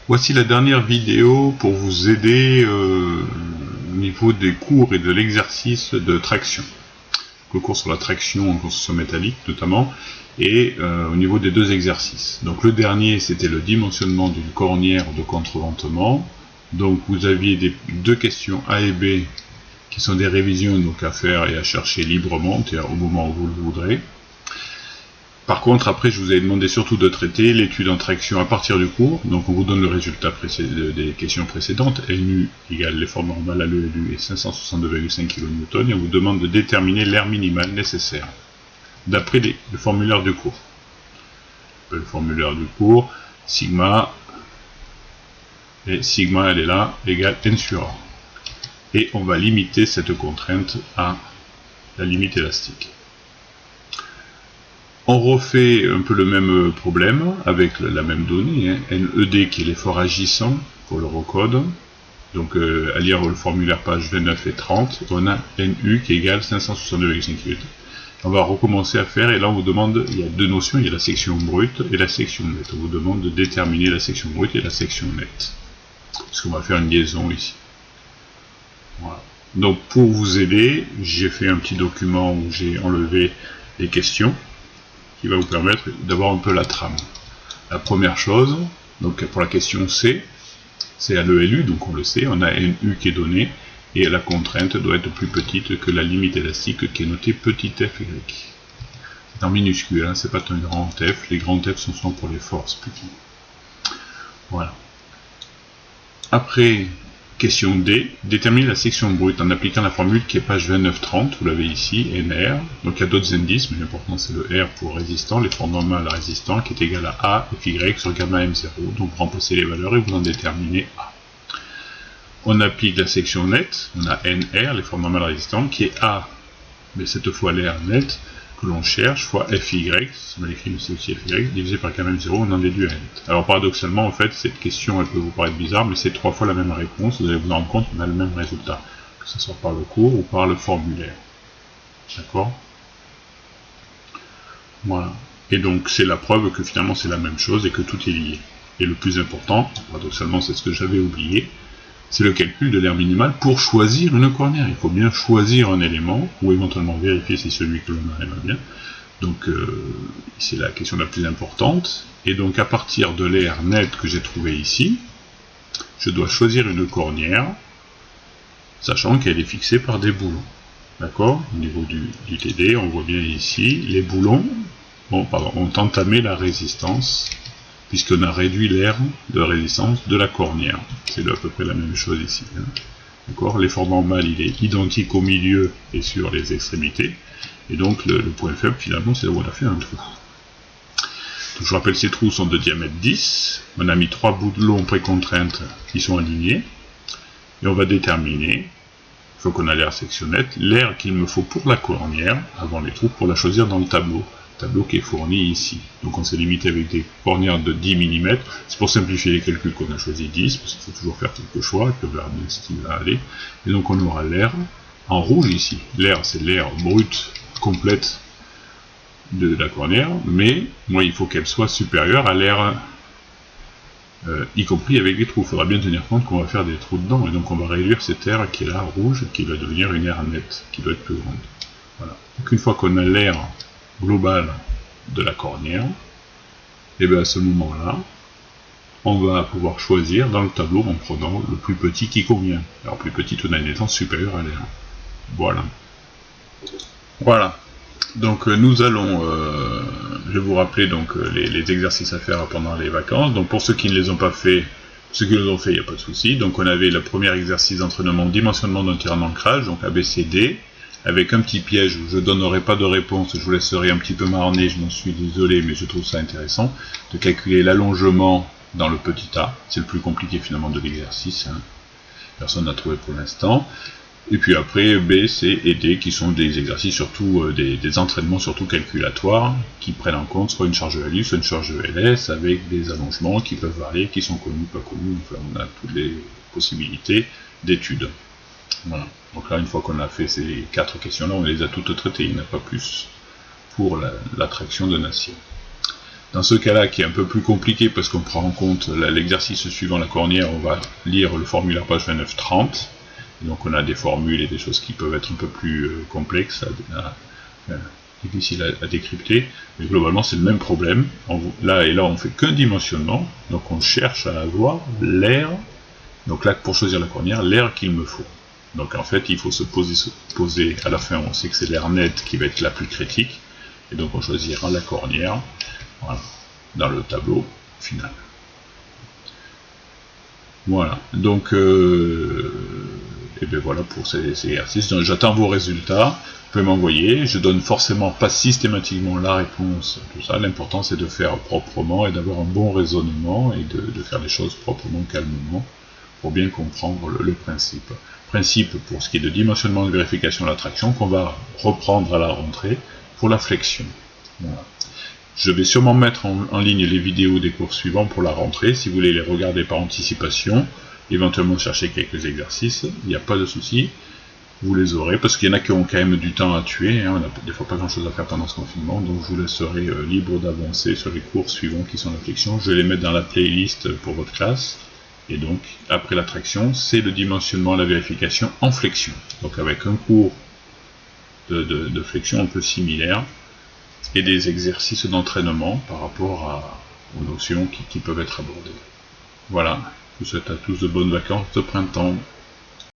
Voici la dernière vidéo pour vous aider au niveau des cours et de l'exercice de traction. Le cours sur la traction en construction métallique notamment, et au niveau des deux exercices. Donc le dernier, c'était le dimensionnement d'une cornière de contreventement. Donc vous aviez deux questions A et B qui sont des révisions donc à faire et à chercher librement, c'est-à-dire au moment où vous le voudrez. Par contre, après, je vous avais demandé surtout de traiter l'étude en traction à partir du cours. Donc, on vous donne le résultat des questions précédentes. NU égale l'effort normal à l'ELU et 562,5 kN. Et on vous demande de déterminer l'air minimal nécessaire, d'après le formulaire du cours. Le formulaire du cours, sigma, et sigma, elle est là, égale N sur A. Et on va limiter cette contrainte à la limite élastique. On refait un peu le même problème avec la même donnée, hein, NED qui est l'effort agissant pour le recode. Donc à lire le formulaire page 29 et 30, on a NU qui égale 562,5 kN. On va recommencer à faire, et là on vous demande, il y a deux notions, il y a la section brute et la section nette. On vous demande de déterminer la section brute et la section nette. Parce qu'on va faire une liaison ici. Voilà. Donc pour vous aider, j'ai fait un petit document où j'ai enlevé les questions, qui va vous permettre d'avoir un peu la trame. La première chose, donc pour la question C, c'est à l'ELU, donc on le sait, on a NU qui est donné, et la contrainte doit être plus petite que la limite élastique qui est notée petit f y. C'est en minuscule, hein, c'est pas un grand F, les grands F sont pour les forces petites. Voilà. Après, question D, déterminer la section brute en appliquant la formule qui est page 29-30, vous l'avez ici, NR. Donc il y a d'autres indices, mais l'important c'est le R pour résistant, l'effort normal à résistant, qui est égal à A FY sur gamma M0. Donc vous remplacez les valeurs et vous en déterminez A. On applique la section nette, on a NR, l'effort normal à résistant, qui est A, mais cette fois l'air net, que l'on cherche, fois FY, c'est mal écrit mais c'est aussi FY, divisé par gamma M0, on en déduit un net. Alors paradoxalement, en fait, cette question, elle peut vous paraître bizarre, mais c'est 3 fois la même réponse, vous allez vous rendre compte qu'on a le même résultat, que ce soit par le cours ou par le formulaire. D'accord? Voilà. Et donc, c'est la preuve que finalement c'est la même chose et que tout est lié. Et le plus important, paradoxalement, c'est ce que j'avais oublié, c'est le calcul de l'air minimal pour choisir une cornière. Il faut bien choisir un élément, ou éventuellement vérifier si celui que l'on a va bien. Donc, c'est la question la plus importante. Et donc, à partir de l'air net que j'ai trouvé ici, je dois choisir une cornière, sachant qu'elle est fixée par des boulons. D'accord? Au niveau du TD, on voit bien ici, les boulons ont entamé la résistance, puisqu'on a réduit l'air de résistance de la cornière. C'est à peu près la même chose ici. Hein. D'accord? L'effort normal, il est identique au milieu et sur les extrémités. Et donc, le point faible, finalement, c'est là où on a fait un trou. Donc, je rappelle, ces trous sont de diamètre 10. On a mis 3 boulons précontraintes qui sont alignés. Et on va déterminer, il faut qu'on a l'air section nette, l'air qu'il me faut pour la cornière, avant les trous, pour la choisir dans le tableau. Tableau qui est fourni ici. Donc on s'est limité avec des cornières de 10 mm. C'est pour simplifier les calculs qu'on a choisi 10, parce qu'il faut toujours faire quelques choix, que vers ce qui va aller. Et donc on aura l'air en rouge ici. L'air, c'est l'air brut complète de la cornière, mais moi il faut qu'elle soit supérieure à l'air, y compris avec des trous. Il faudra bien tenir compte qu'on va faire des trous dedans, et donc on va réduire cet air qui est là, rouge, qui va devenir une air nette, qui doit être plus grande. Voilà. Donc une fois qu'on a l'air global de la cornière, et bien à ce moment-là, on va pouvoir choisir dans le tableau en prenant le plus petit qui convient. Alors plus petit tout en étant supérieur à l'air. Voilà. Voilà. Donc nous allons, je vais vous rappeler donc les exercices à faire pendant les vacances. Donc pour ceux qui ne les ont pas fait, ceux qui les ont fait, il n'y a pas de souci. Donc on avait le premier exercice d'entraînement dimensionnement d'un tirant d'ancrage, donc ABCD, avec un petit piège où je ne donnerai pas de réponse, je vous laisserai un petit peu marronner, je m'en suis désolé, mais je trouve ça intéressant, de calculer l'allongement dans le petit a, c'est le plus compliqué finalement de l'exercice, hein. Personne n'a trouvé pour l'instant. Et puis après, B, C et D, qui sont des exercices surtout, des entraînements surtout calculatoires, qui prennent en compte soit une charge ELU, soit une charge ELS, avec des allongements qui peuvent varier, qui sont connus, pas connus, enfin on a toutes les possibilités d'études. Voilà. Donc là, une fois qu'on a fait ces 4 questions-là, on les a toutes traitées, il n'y en a pas plus pour la traction d'un acier. Dans ce cas-là, qui est un peu plus compliqué parce qu'on prend en compte l'exercice suivant la cornière, on va lire le formulaire page 29-30. Donc on a des formules et des choses qui peuvent être un peu plus complexes, difficiles à décrypter, mais globalement c'est le même problème. Là et là on fait qu'un dimensionnement, donc on cherche à avoir l'air, donc là pour choisir la cornière, l'air qu'il me faut. Donc en fait il faut se poser à la fin, on sait que c'est l'air net qui va être la plus critique, et donc on choisira la cornière, voilà, dans le tableau final. Voilà, donc et bien voilà pour ces exercices. Donc j'attends vos résultats, vous pouvez m'envoyer, je donne forcément pas systématiquement la réponse, tout ça, l'important c'est de faire proprement et d'avoir un bon raisonnement et de faire les choses proprement, calmement, pour bien comprendre le principe. Principe pour ce qui est de dimensionnement, de vérification de l'attraction, qu'on va reprendre à la rentrée pour la flexion. Voilà. Je vais sûrement mettre en ligne les vidéos des cours suivants pour la rentrée, si vous voulez les regarder par anticipation, éventuellement chercher quelques exercices, il n'y a pas de souci, vous les aurez, parce qu'il y en a qui ont quand même du temps à tuer, hein, on n'a des fois pas grand chose à faire pendant ce confinement, donc je vous laisserai libre d'avancer sur les cours suivants qui sont la flexion. Je vais les mettre dans la playlist pour votre classe, et donc après l'attraction, c'est le dimensionnement, la vérification en flexion, donc avec un cours de flexion un peu similaire, et des exercices d'entraînement par rapport aux notions qui peuvent être abordées. Voilà, je vous souhaite à tous de bonnes vacances de printemps.